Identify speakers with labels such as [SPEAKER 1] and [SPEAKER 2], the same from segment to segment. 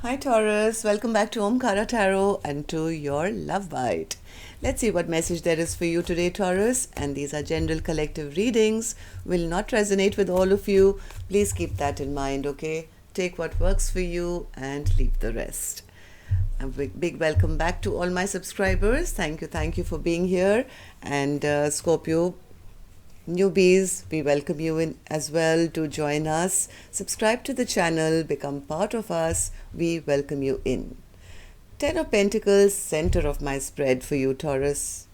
[SPEAKER 1] Hi Taurus, welcome back to Omkara Tarot and to your Love Bite. Let's see what message there is for you today, Taurus. And these are general collective readings, will not resonate with all of you. Please keep that in mind, okay? Take what works for you and leave the rest. A big welcome back to all my subscribers. Thank you for being here. And Scorpio, newbies, we welcome you in as well to join us. Subscribe to the channel, become part of us. We welcome you in. Ten of Pentacles, center of my spread for you, Taurus.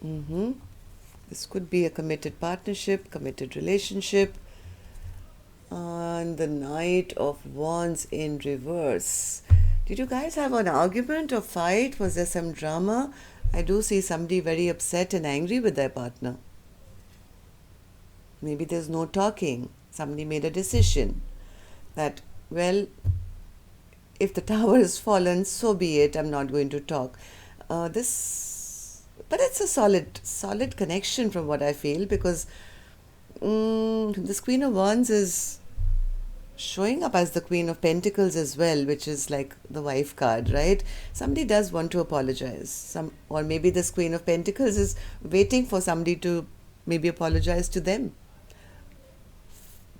[SPEAKER 1] This could be a committed partnership, committed relationship. And the Knight of Wands in reverse. Did you guys have an argument or fight? Was there some drama? I do see somebody very upset and angry with their partner. Maybe there's no talking. Somebody made a decision that, well, if the tower has fallen, so be it. I'm not going to talk. But it's a solid connection from what I feel, because this Queen of Wands is showing up as the Queen of Pentacles as well, which is like the wife card, right? Somebody does want to apologize. Or maybe this Queen of Pentacles is waiting for somebody to maybe apologize to them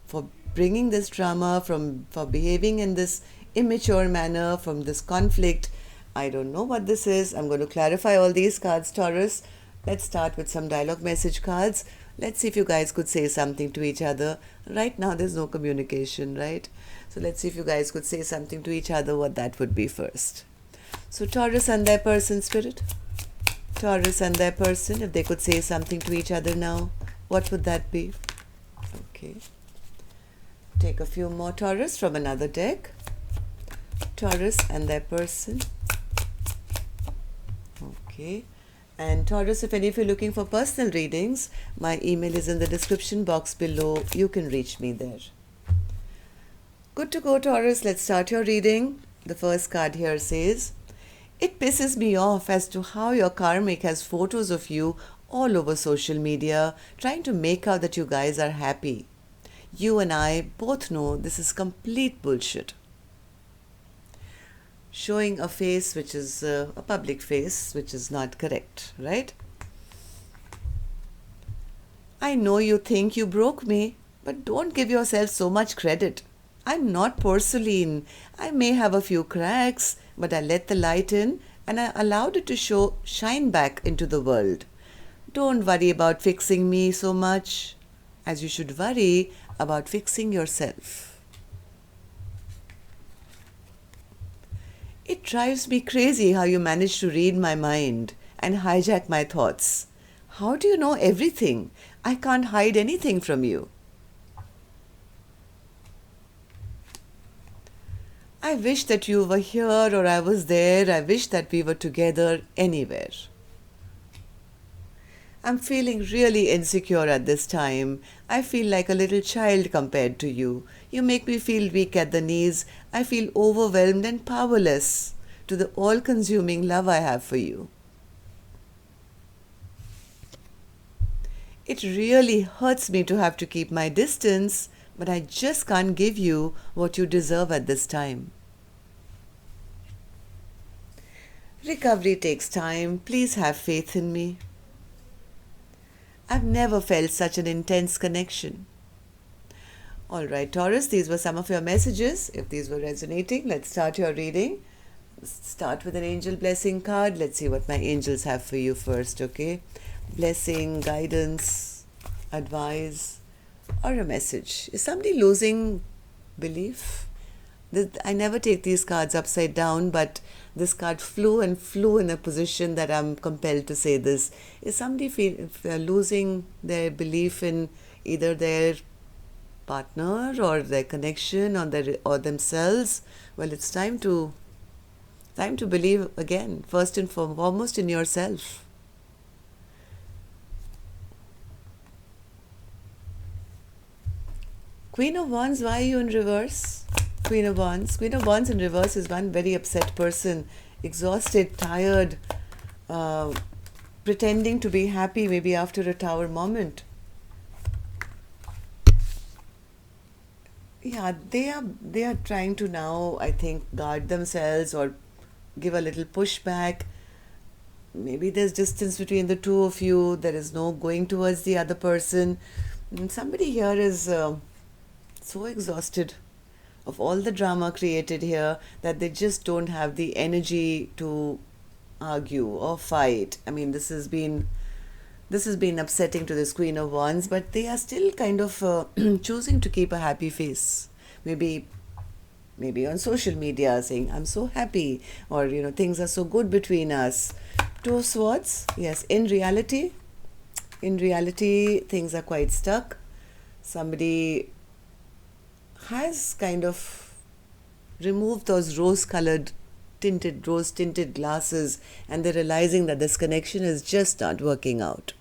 [SPEAKER 1] for bringing this drama, for behaving in this immature manner, from this conflict. I don't know what this is. I'm going to clarify all these cards, Taurus. Let's start with some dialogue message cards. Let's see if you guys could say something to each other. Right now, there's no communication, right? So let's see if you guys could say something to each other, what that would be first. So Taurus and their person, Spirit. Taurus and their person, if they could say something to each other now, what would that be? Okay. Take a few more, Taurus, from another deck. Taurus and their person. Okay. And Taurus, if any of you are looking for personal readings, my email is in the description box below. You can reach me there. Good to go, Taurus. Let's start your reading. The first card here says, "It pisses me off as to how your karmic has photos of you all over social media, trying to make out that you guys are happy. You and I both know this is complete bullshit." Showing a face which is a public face, which is not correct, right? "I know you think you broke me, but don't give yourself so much credit. I'm not porcelain. I may have a few cracks, but I let the light in and I allowed it to shine back into the world. Don't worry about fixing me so much, as you should worry about fixing yourself. It drives me crazy how you manage to read my mind and hijack my thoughts. How do you know everything? I can't hide anything from you. I wish that you were here or I was there. I wish that we were together anywhere. I'm feeling really insecure at this time. I feel like a little child compared to you. You make me feel weak at the knees. I feel overwhelmed and powerless to the all-consuming love I have for you. It really hurts me to have to keep my distance, but I just can't give you what you deserve at this time. Recovery takes time. Please have faith in me. I've never felt such an intense connection." All right, Taurus, these were some of your messages. If these were resonating, let's start your reading. Start with an angel blessing card. Let's see what my angels have for you first, okay? Blessing, guidance, advice, or a message. Is somebody losing belief? I never take these cards upside down, but this card flew in a position that I'm compelled to say this. Is somebody losing their belief in either their partner or their connection or themselves? Well, it's time to believe again, first and foremost in yourself. Queen of Wands, why are you in reverse? Queen of Wands. Queen of Wands in reverse is one very upset person, exhausted, tired, pretending to be happy maybe after a tower moment. Yeah, they are trying to now, I think, guard themselves or give a little pushback. Maybe there's distance between the two of you. There is no going towards the other person. Somebody here is so exhausted of all the drama created here that they just don't have the energy to argue or fight. I mean, this has been upsetting to this Queen of Wands, but they are still kind of choosing to keep a happy face. Maybe on social media saying, I'm so happy, or things are so good between us. Two of Swords, yes, in reality, things are quite stuck. Somebody has kind of removed those rose tinted glasses, and they're realizing that this connection is just not working out.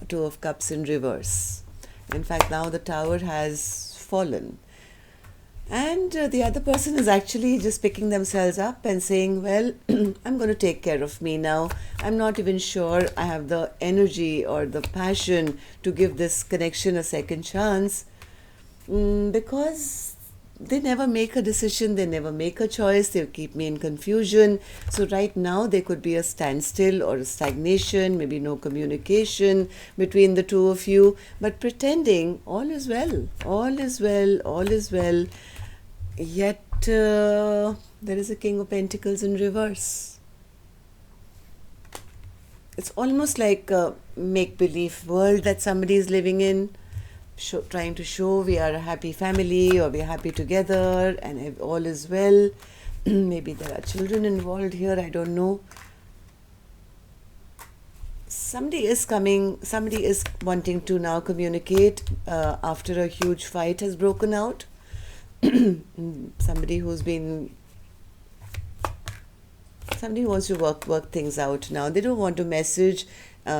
[SPEAKER 1] Two of Cups in reverse. In fact, now the Tower has fallen. And the other person is actually just picking themselves up and saying, well, I'm going to take care of me now. I'm not even sure I have the energy or the passion to give this connection a second chance, because they never make a decision, they never make a choice, they keep me in confusion. So right now there could be a standstill or a stagnation, maybe no communication between the two of you, but pretending all is well, all is well, all is well. Yet there is a King of Pentacles in reverse. It's almost like a make-believe world that somebody is living in, trying to show we are a happy family or we're happy together and all is well. Maybe there are children involved here, I don't know. Somebody is wanting to now communicate after a huge fight has broken out. Somebody who wants to work things out now. They don't want to message,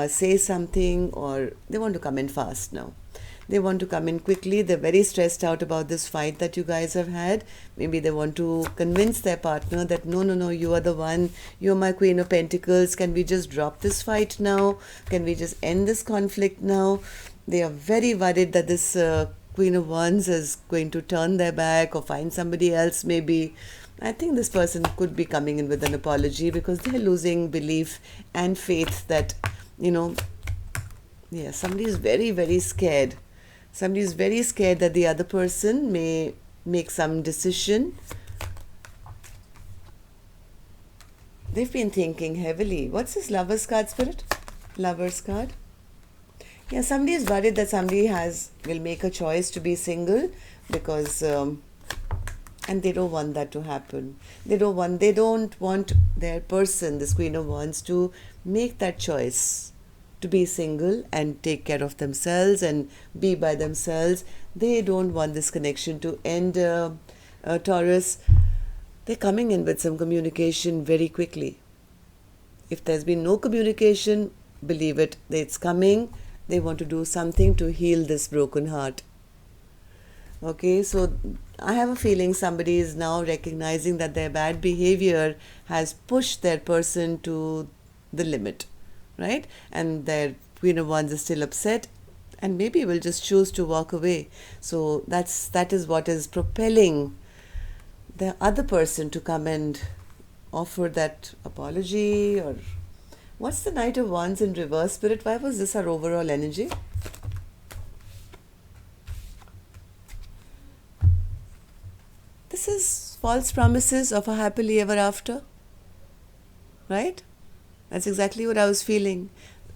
[SPEAKER 1] say something, or they want to come in fast now. They want to come in quickly. They're very stressed out about this fight that you guys have had. Maybe they want to convince their partner that no, you are the one. You're my Queen of Pentacles. Can we just drop this fight now? Can we just end this conflict now? They are very worried that this Queen of Wands is going to turn their back or find somebody else maybe. I think this person could be coming in with an apology because they're losing belief and faith that, somebody is very, very scared. Somebody is very scared that the other person may make some decision. They've been thinking heavily. What's this Lover's card, Spirit? Lover's card. Yeah, somebody is worried that somebody will make a choice to be single because, and they don't want that to happen. They don't want their person, this Queen of Wands, to make that choice to be single and take care of themselves and be by themselves. They don't want this connection to end, Taurus. They're coming in with some communication very quickly. If there's been no communication, believe it, it's coming. They want to do something to heal this broken heart. Okay, so I have a feeling somebody is now recognizing that their bad behavior has pushed their person to the limit, right? And their Queen of Wands is still upset and maybe will just choose to walk away. So that is what is propelling the other person to come and offer that apology. Or what's the Knight of Wands in reverse, Spirit? Why was this our overall energy? This is false promises of a happily ever after, right? That's exactly what I was feeling.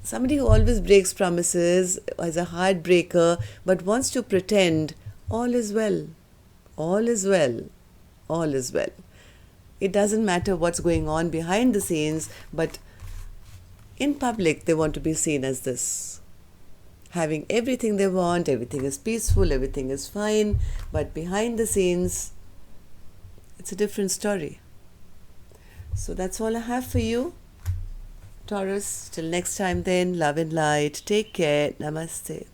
[SPEAKER 1] Somebody who always breaks promises, is a heartbreaker, but wants to pretend all is well, all is well, all is well. It doesn't matter what's going on behind the scenes, but in public they want to be seen as this, having everything they want, everything is peaceful, everything is fine, but behind the scenes it's a different story. So that's all I have for you, Taurus. Till next time then, love and light. Take care. Namaste.